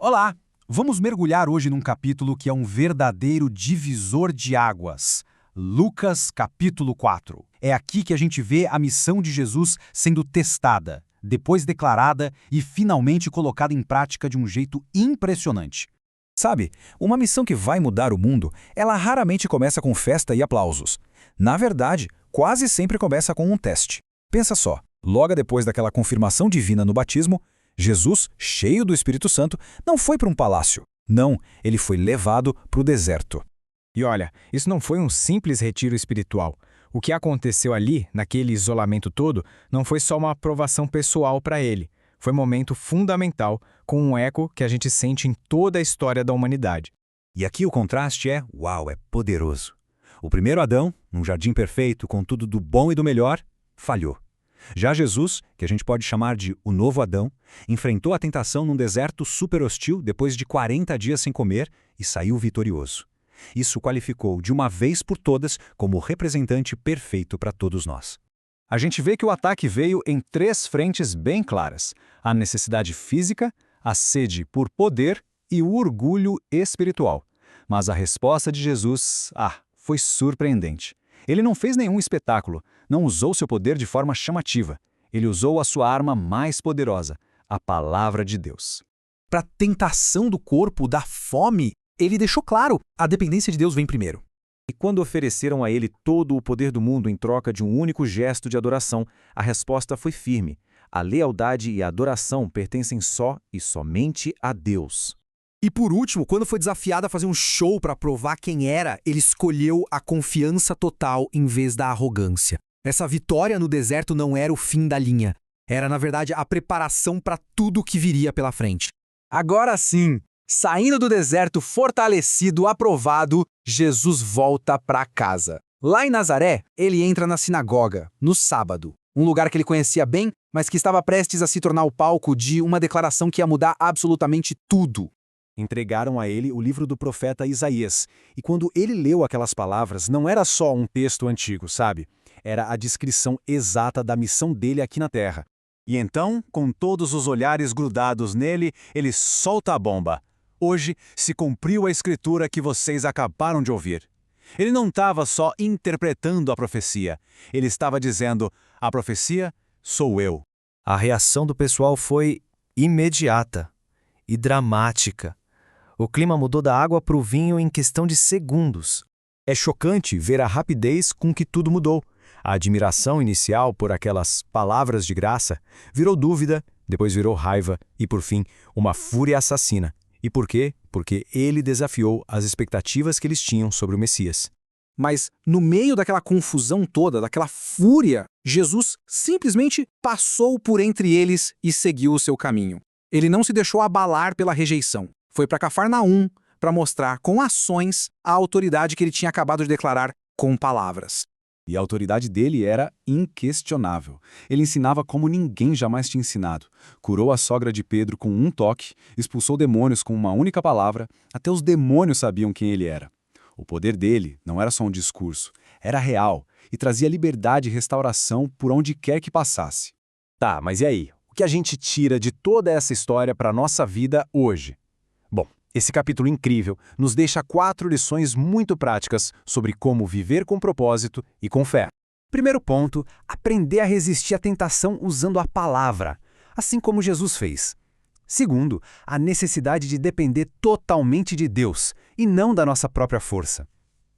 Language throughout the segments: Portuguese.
Olá! Vamos mergulhar hoje num capítulo que é um verdadeiro divisor de águas. Lucas, capítulo 4. É aqui que a gente vê a missão de Jesus sendo testada, depois declarada e finalmente colocada em prática de um jeito impressionante. Sabe, uma missão que vai mudar o mundo, ela raramente começa com festa e aplausos. Na verdade, quase sempre começa com um teste. Pensa só, logo depois daquela confirmação divina no batismo, Jesus, cheio do Espírito Santo, não foi para um palácio. Não, ele foi levado para o deserto. E olha, isso não foi um simples retiro espiritual. O que aconteceu ali, naquele isolamento todo, não foi só uma aprovação pessoal para ele. Foi um momento fundamental, com um eco que a gente sente em toda a história da humanidade. E aqui o contraste é poderoso. O primeiro Adão, num jardim perfeito, com tudo do bom e do melhor, falhou. Já Jesus, que a gente pode chamar de o novo Adão, enfrentou a tentação num deserto super hostil depois de 40 dias sem comer e saiu vitorioso. Isso qualificou de uma vez por todas como o representante perfeito para todos nós. A gente vê que o ataque veio em três frentes bem claras: a necessidade física, a sede por poder e o orgulho espiritual. Mas a resposta de Jesus, foi surpreendente. Ele não fez nenhum espetáculo, não usou seu poder de forma chamativa. Ele usou a sua arma mais poderosa, a palavra de Deus. Para a tentação do corpo, da fome, ele deixou claro, a dependência de Deus vem primeiro. E quando ofereceram a ele todo o poder do mundo em troca de um único gesto de adoração, a resposta foi firme. A lealdade e a adoração pertencem só e somente a Deus. E por último, quando foi desafiado a fazer um show para provar quem era, ele escolheu a confiança total em vez da arrogância. Essa vitória no deserto não era o fim da linha. Era, na verdade, a preparação para tudo o que viria pela frente. Agora sim, saindo do deserto fortalecido, aprovado, Jesus volta para casa. Lá em Nazaré, ele entra na sinagoga, no sábado. Um lugar que ele conhecia bem, mas que estava prestes a se tornar o palco de uma declaração que ia mudar absolutamente tudo. Entregaram a ele o livro do profeta Isaías, e quando ele leu aquelas palavras, não era só um texto antigo, sabe? Era a descrição exata da missão dele aqui na Terra. E então, com todos os olhares grudados nele, ele solta a bomba. Hoje se cumpriu a escritura que vocês acabaram de ouvir. Ele não estava só interpretando a profecia, ele estava dizendo: a profecia sou eu. A reação do pessoal foi imediata e dramática. O clima mudou da água para o vinho em questão de segundos. É chocante ver a rapidez com que tudo mudou. A admiração inicial por aquelas palavras de graça virou dúvida, depois virou raiva e, por fim, uma fúria assassina. E por quê? Porque ele desafiou as expectativas que eles tinham sobre o Messias. Mas, no meio daquela confusão toda, daquela fúria, Jesus simplesmente passou por entre eles e seguiu o seu caminho. Ele não se deixou abalar pela rejeição. Foi para Cafarnaum para mostrar com ações a autoridade que ele tinha acabado de declarar com palavras. E a autoridade dele era inquestionável. Ele ensinava como ninguém jamais tinha ensinado. Curou a sogra de Pedro com um toque, expulsou demônios com uma única palavra, até os demônios sabiam quem ele era. O poder dele não era só um discurso, era real e trazia liberdade e restauração por onde quer que passasse. Tá, mas e aí? O que a gente tira de toda essa história para a nossa vida hoje? Bom, esse capítulo incrível nos deixa 4 lições muito práticas sobre como viver com propósito e com fé. Primeiro ponto, aprender a resistir à tentação usando a palavra, assim como Jesus fez. Segundo, a necessidade de depender totalmente de Deus e não da nossa própria força.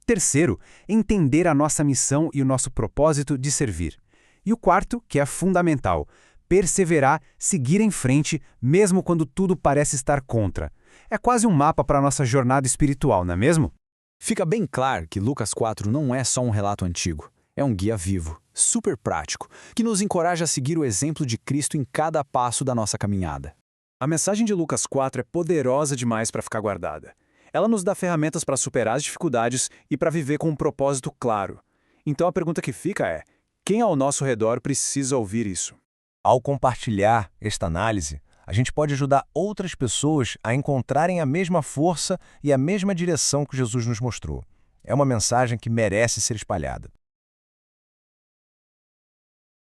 Terceiro, entender a nossa missão e o nosso propósito de servir. E o quarto, que é fundamental, perseverar, seguir em frente, mesmo quando tudo parece estar contra. É quase um mapa para a nossa jornada espiritual, não é mesmo? Fica bem claro que Lucas 4 não é só um relato antigo. É um guia vivo, super prático, que nos encoraja a seguir o exemplo de Cristo em cada passo da nossa caminhada. A mensagem de Lucas 4 é poderosa demais para ficar guardada. Ela nos dá ferramentas para superar as dificuldades e para viver com um propósito claro. Então a pergunta que fica é: quem ao nosso redor precisa ouvir isso? Ao compartilhar esta análise, a gente pode ajudar outras pessoas a encontrarem a mesma força e a mesma direção que Jesus nos mostrou. É uma mensagem que merece ser espalhada.